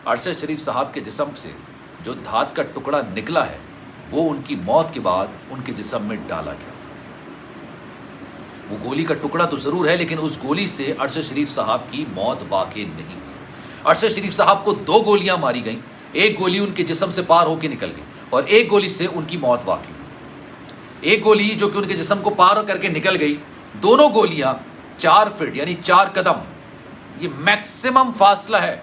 ارشد شریف صاحب کے جسم سے جو دھات کا ٹکڑا نکلا ہے وہ ان کی موت کے بعد ان کے جسم میں ڈالا گیا تھا۔ وہ گولی کا ٹکڑا تو ضرور ہے، لیکن اس گولی سے ارشد شریف صاحب کی موت واقع نہیں ہوئی۔ ارشد شریف صاحب کو 2 گولیاں ماری گئیں، ایک گولی ان کے جسم سے پار ہو کے نکل گئی اور ایک گولی سے ان کی موت واقع ہوئی۔ ایک گولی جو کہ ان کے جسم کو پار کر کے نکل گئی، دونوں گولیاں 4 فٹ یعنی 4 قدم، یہ میکسیمم فاصلہ ہے۔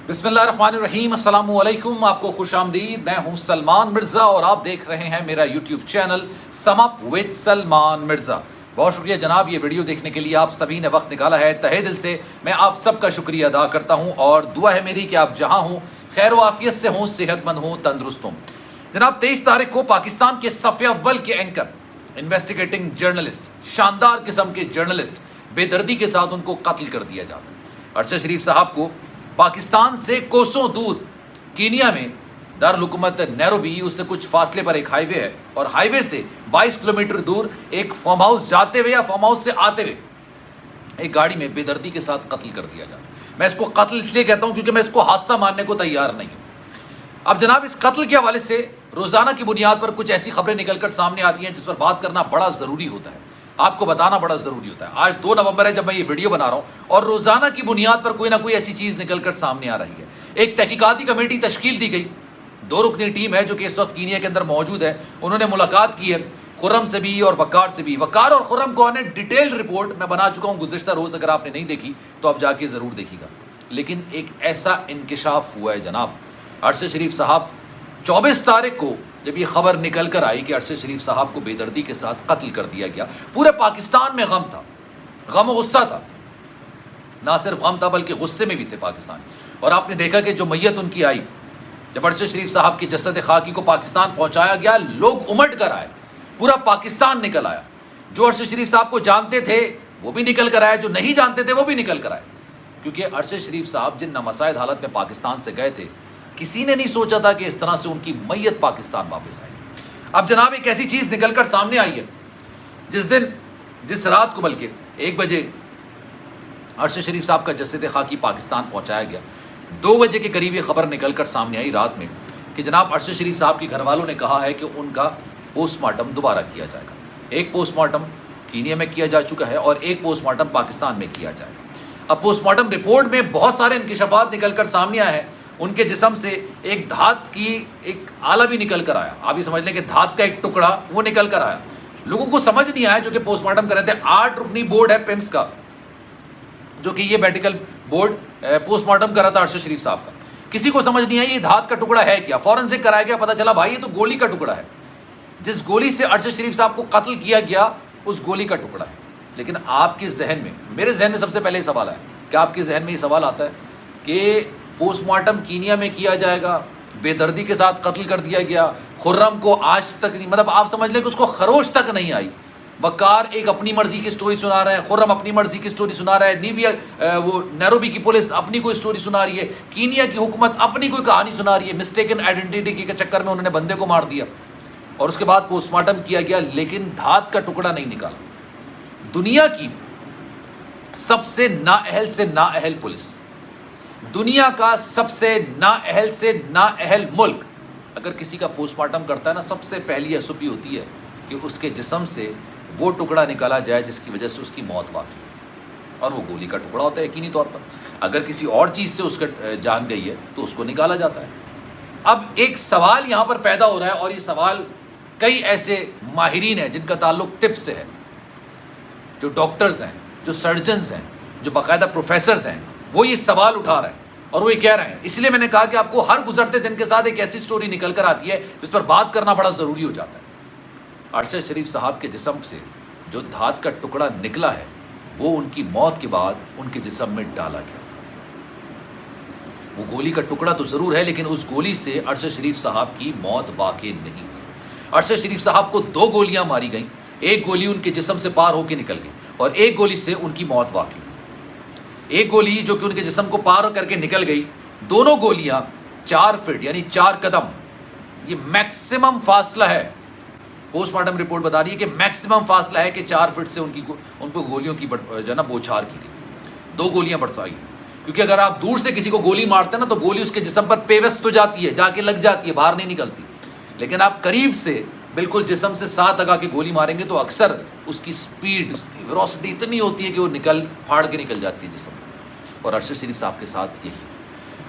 بسم اللہ الرحمن الرحیم، السلام علیکم، آپ کو خوش آمدید۔ میں ہوں سلمان مرزا اور آپ دیکھ رہے ہیں میرا YouTube channel some up with Salman Mirza. بہت شکریہ جناب، یہ ویڈیو دیکھنے کے لیے آپ سبھی نے وقت نکالا ہے، تہہ دل سے میں آپ سب کا شکریہ ادا کرتا ہوں اور دعا ہے میری کہ آپ جہاں ہوں خیر و عافیت سے ہوں، صحت مند ہوں، تندرست ہوں۔ جناب 23 تاریخ کو پاکستان کے صف اول کے اینکر، انویسٹیگیٹنگ جرنلسٹ، شاندار قسم کے جرنلسٹ، بے دردی کے ساتھ ان کو قتل کر دیا جاتا ہے۔ ارشد شریف صاحب کو پاکستان سے کوسوں دور کینیا میں دارالحکومت نیروبی، اس سے کچھ فاصلے پر ایک ہائی وے ہے اور ہائی وے سے 22 کلومیٹر دور ایک فارم ہاؤس جاتے ہوئے یا فارم ہاؤس سے آتے ہوئے ایک گاڑی میں بے دردی کے ساتھ قتل کر دیا جاتا ہے۔ میں اس کو قتل اس لیے کہتا ہوں کیونکہ میں اس کو حادثہ ماننے کو تیار نہیں ہوں۔ اب جناب اس قتل کے حوالے سے روزانہ کی بنیاد پر کچھ ایسی خبریں نکل کر سامنے آتی ہیں جس پر بات کرنا بڑا ضروری ہوتا ہے، آپ کو بتانا بڑا ضروری ہوتا ہے۔ آج 2 نومبر ہے جب میں یہ ویڈیو بنا رہا ہوں اور روزانہ کی بنیاد پر کوئی نہ کوئی ایسی چیز نکل کر سامنے آ رہی ہے۔ ایک تحقیقاتی کمیٹی تشکیل دی گئی، 2 رکنی ٹیم ہے جو کہ اس وقت کینیا کے اندر موجود ہے، انہوں نے ملاقات کی ہے خرم سے بھی اور وقار سے بھی۔ وقار اور خرم کو نے ڈیٹیل رپورٹ میں بنا چکا ہوں گزشتہ روز، اگر آپ نے نہیں دیکھی تو آپ جا کے ضرور دیکھیے گا۔ لیکن ایک ایسا انکشاف ہوا ہے جناب، ارشد شریف صاحب 24 تاریخ کو جب یہ خبر نکل کر آئی کہ ارشد شریف صاحب کو بے دردی کے ساتھ قتل کر دیا گیا، پورے پاکستان میں غم تھا، غم و غصہ تھا، نہ صرف غم تھا بلکہ غصے میں بھی تھے پاکستان۔ اور آپ نے دیکھا کہ جو میت ان کی آئی، جب ارشد شریف صاحب کی جسد خاکی کو پاکستان پہنچایا گیا، لوگ امٹ کر آئے، پورا پاکستان نکل آیا۔ جو ارشد شریف صاحب کو جانتے تھے وہ بھی نکل کر آئے، جو نہیں جانتے تھے وہ بھی نکل کر آئے، کیونکہ ارشد شریف صاحب جن نامساعد حالت میں پاکستان سے گئے تھے، کسی نے نہیں سوچا تھا کہ اس طرح سے ان کی میت پاکستان واپس آئے گی۔ اب جناب ایک ایسی چیز نکل کر سامنے آئی ہے، جس رات کو بلکہ 1 بجے ارشد شریف صاحب کا جسد خاکی پاکستان پہنچایا گیا، 2 بجے کے قریب یہ خبر نکل کر سامنے آئی رات میں کہ جناب ارشد شریف صاحب کے گھر والوں نے کہا ہے کہ ان کا پوسٹ مارٹم دوبارہ کیا جائے گا۔ ایک پوسٹ مارٹم کینیا میں کیا جا چکا ہے اور ایک پوسٹ مارٹم پاکستان میں کیا جائے گا۔ اب پوسٹ مارٹم رپورٹ میں بہت سارے انکشافات نکل کر سامنے آئے ہیں۔ ان کے جسم سے ایک دھات کی ایک آلہ بھی نکل کر آیا، آپ یہ سمجھ لیں کہ دھات کا ایک ٹکڑا وہ نکل کر آیا۔ لوگوں کو سمجھ نہیں آیا جو کہ پوسٹ مارٹم کر رہے تھے۔ 8 رکنی بورڈ ہے پیمس کا، جو کہ یہ میڈیکل بورڈ پوسٹ مارٹم کر رہا تھا ارشد شریف صاحب کا۔ کسی کو سمجھ نہیں آئی یہ دھات کا ٹکڑا ہے کیا، فورنسک کرایا گیا، پتہ چلا بھائی یہ تو گولی کا ٹکڑا ہے، جس گولی سے ارشد شریف صاحب کو قتل کیا گیا اس گولی کا ٹکڑا ہے۔ لیکن آپ کے ذہن میں، میرے ذہن میں سب سے پہلے یہ سوال ہے کہ آپ کے ذہن میں یہ سوال آتا ہے کہ پوسٹ مارٹم کینیا میں کیا جائے گا، بے دردی کے ساتھ قتل کر دیا گیا، خرم کو آج تک نہیں، مطلب آپ سمجھ لیں کہ اس کو خروش تک نہیں آئی۔ وقار ایک اپنی مرضی کی سٹوری سنا رہے ہیں، خرم اپنی مرضی کی سٹوری سنا رہا ہے، وہ نیروبی کی پولیس اپنی کوئی سٹوری سنا رہی ہے، کینیا کی حکومت اپنی کوئی کہانی سنا رہی ہے۔ مسٹیکن آئیڈینٹی کے چکر میں انہوں نے بندے کو مار دیا اور اس کے بعد پوسٹ مارٹم کیا گیا، لیکن دھات کا ٹکڑا نہیں نکالا۔ دنیا کی سب سے نااہل سے نااہل پولیس، دنیا کا سب سے نااہل سے نااہل ملک اگر کسی کا پوسٹ مارٹم کرتا ہے نا، سب سے پہلی ایسوپی ہوتی ہے کہ اس کے جسم سے وہ ٹکڑا نکالا جائے جس کی وجہ سے اس کی موت واقع ہے، اور وہ گولی کا ٹکڑا ہوتا ہے یقینی طور پر۔ اگر کسی اور چیز سے اس کا جان گئی ہے تو اس کو نکالا جاتا ہے۔ اب ایک سوال یہاں پر پیدا ہو رہا ہے، اور یہ سوال کئی ایسے ماہرین ہیں جن کا تعلق طب سے ہے، جو ڈاکٹرز ہیں، جو سرجنز ہیں، جو باقاعدہ پروفیسرز ہیں، وہ یہ سوال اٹھا رہے ہیں اور وہ یہ کہہ رہے ہیں۔ اس لیے میں نے کہا کہ آپ کو ہر گزرتے دن کے ساتھ ایک ایسی سٹوری نکل کر آتی ہے جس پر بات کرنا بڑا ضروری ہو جاتا ہے۔ ارشد شریف صاحب کے جسم سے جو دھات کا ٹکڑا نکلا ہے وہ ان کی موت کے بعد ان کے جسم میں ڈالا گیا تھا۔ وہ گولی کا ٹکڑا تو ضرور ہے، لیکن اس گولی سے ارشد شریف صاحب کی موت واقع نہیں ہوئی۔ ارشد شریف صاحب کو 2 گولیاں ماری گئیں، ایک گولی ان کے جسم سے پار ہو کے نکل گئی اور ایک گولی سے ان کی موت واقع ہوئی۔ ایک گولی جو کہ ان کے جسم کو پار کر کے نکل گئی، دونوں گولیاں 4 فٹ یعنی 4 قدم، یہ میکسیمم فاصلہ ہے۔ پوسٹ مارٹم رپورٹ بتا رہی ہے کہ میکسیمم فاصلہ ہے کہ 4 فٹ سے ان پہ گولیوں کی جو ہے نا بوچھار کی گئی، 2 گولیاں برسائی، کیونکہ اگر آپ دور سے کسی کو گولی مارتے ہیں نا تو گولی اس کے جسم پر پیوست ہو جاتی ہے، جا کے لگ جاتی ہے، باہر نہیں نکلتی. لیکن آپ قریب سے بالکل جسم سے ساتھ لگا کے گولی ماریں گے تو اکثر اس کی سپیڈ، اس کی ویلوسٹی اتنی ہوتی ہے کہ وہ پھاڑ کے نکل جاتی ہے جسم. اور ارشد شریف صاحب کے ساتھ یہی.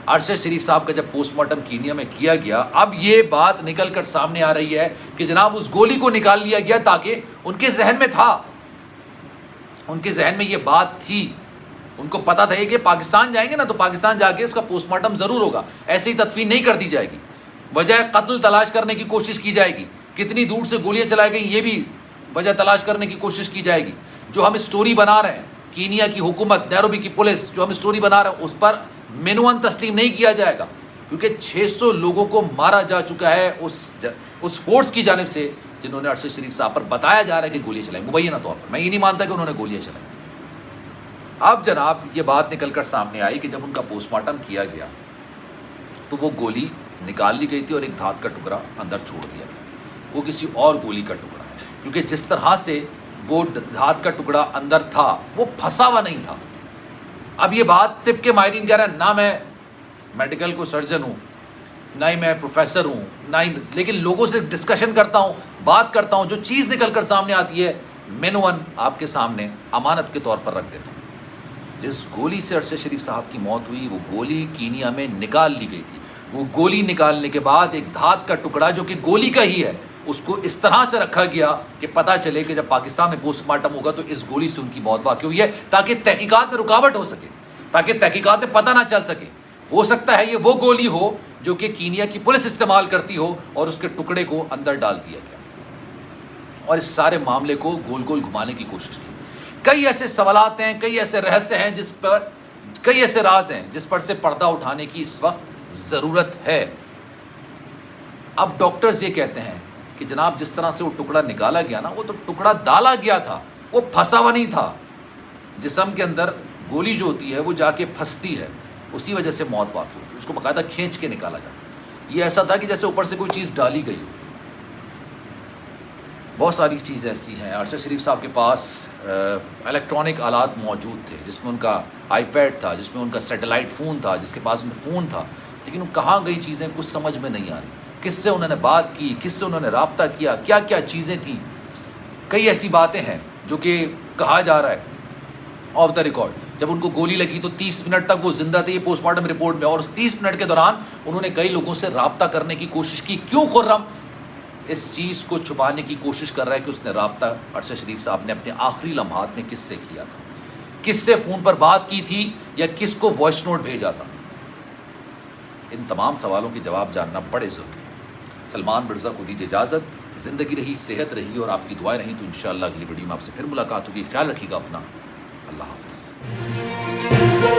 ارشد شریف صاحب کا جب پوسٹ مارٹم کینیا میں کیا گیا، اب یہ بات نکل کر سامنے آ رہی ہے کہ جناب اس گولی کو نکال لیا گیا تاکہ ان کے ذہن میں تھا، ان کے ذہن میں یہ بات تھی، ان کو پتا تھا کہ پاکستان جائیں گے نا تو پاکستان جا کے اس کا پوسٹ مارٹم ضرور ہوگا، ایسے ہی تدفین نہیں کر دی جائے گی، وجہ قتل تلاش کرنے کی کوشش کی جائے گی، کتنی دور سے گولیاں چلائی گئیں یہ بھی وجہ تلاش کرنے کی کوشش کی جائے گی. جو ہم اسٹوری بنا رہے ہیں، کینیا کی حکومت، نیروبی کی پولیس جو ہم اسٹوری بنا رہے ہیں اس پر منوان تسلیم نہیں کیا جائے گا، کیونکہ 600 لوگوں کو مارا جا چکا ہے اس فورس کی جانب سے جنہوں نے ارشد شریف صاحب پر بتایا جا رہا ہے کہ گولیاں چلائیں مبینہ طور پر. میں یہ نہیں مانتا کہ انہوں نے گولیاں چلائیں. اب جناب یہ بات نکل کر سامنے آئی کہ جب ان کا پوسٹ مارٹم کیا گیا تو وہ گولی نکال لی گئی تھی اور ایک دھات کا ٹکڑا اندر چھوڑ دیا گیا. وہ کسی اور گولی کا ٹکڑا ہے، کیونکہ جس طرح سے وہ دھات کا ٹکڑا اندر تھا وہ پھنسا ہوا نہیں تھا. اب یہ بات طب کے ماہرین کہہ رہے ہیں، نہ میں میڈیکل کو سرجن ہوں، نہ ہی میں پروفیسر ہوں، نہ ہی، لیکن لوگوں سے ڈسکشن کرتا ہوں، بات کرتا ہوں، جو چیز نکل کر سامنے آتی ہے منوان آپ کے سامنے امانت کے طور پر رکھ دیتا ہوں. جس گولی سے ارشد شریف صاحب کی موت ہوئی وہ گولی کینیا میں نکال لی گئی تھی. وہ گولی نکالنے کے بعد ایک دھات کا ٹکڑا جو کہ گولی کا ہی ہے اس کو اس طرح سے رکھا گیا کہ پتہ چلے کہ جب پاکستان میں پوسٹ مارٹم ہوگا تو اس گولی سے ان کی موت واقع ہوئی ہے، تاکہ تحقیقات میں رکاوٹ ہو سکے، تاکہ تحقیقات میں پتہ نہ چل سکے. ہو سکتا ہے یہ وہ گولی ہو جو کہ کینیا کی پولیس استعمال کرتی ہو اور اس کے ٹکڑے کو اندر ڈال دیا گیا اور اس سارے معاملے کو گول گول گھمانے کی کوشش کی. کئی ایسے سوالات ہیں، کئی ایسے رہسیہ ہیں جس پر، کئی ایسے راز ہیں جس پر سے پردہ اٹھانے کی اس وقت ضرورت ہے. اب ڈاکٹرز یہ کہتے ہیں کہ جناب جس طرح سے وہ ٹکڑا نکالا گیا نا، وہ تو ٹکڑا ڈالا گیا تھا، وہ پھنسا ہوا نہیں تھا. جسم کے اندر گولی جو ہوتی ہے وہ جا کے پھنستی ہے، اسی وجہ سے موت واقع ہوتی ہے، اس کو باقاعدہ کھینچ کے نکالا جاتا. یہ ایسا تھا کہ جیسے اوپر سے کوئی چیز ڈالی گئی ہو. بہت ساری چیزیں ایسی ہیں. ارشد شریف صاحب کے پاس الیکٹرانک آلات موجود تھے، جس میں ان کا آئی پیڈ تھا، جس میں ان کا سیٹلائٹ فون تھا، جس کے پاس ان فون تھا، لیکن وہ کہاں گئی چیزیں کچھ سمجھ میں نہیں آ رہی. کس سے انہوں نے بات کی، کس سے انہوں نے رابطہ کیا، کیا کیا چیزیں تھیں. کئی ایسی باتیں ہیں جو کہ کہا جا رہا ہے آف دا ریکارڈ جب ان کو گولی لگی تو 30 منٹ تک وہ زندہ تھے، یہ پوسٹ مارٹم رپورٹ میں، اور اس 30 منٹ کے دوران انہوں نے کئی لوگوں سے رابطہ کرنے کی کوشش کی. کیوں خرم اس چیز کو چھپانے کی کوشش کر رہا ہے کہ اس نے رابطہ ارشد شریف صاحب نے اپنے آخری لمحات میں کس سے کیا تھا، کس سے فون پر بات کی تھی یا کس کو وائس نوٹ بھیجا تھا. ان تمام سوالوں کے جواب جاننا بڑے ضروری ہے. سلمان مرزا کو دیجیے اجازت. زندگی رہی، صحت رہی اور آپ کی دعائیں رہیں تو انشاءاللہ اگلی ویڈیو میں آپ سے پھر ملاقات ہوگی. خیال رکھیے گا اپنا. اللہ حافظ.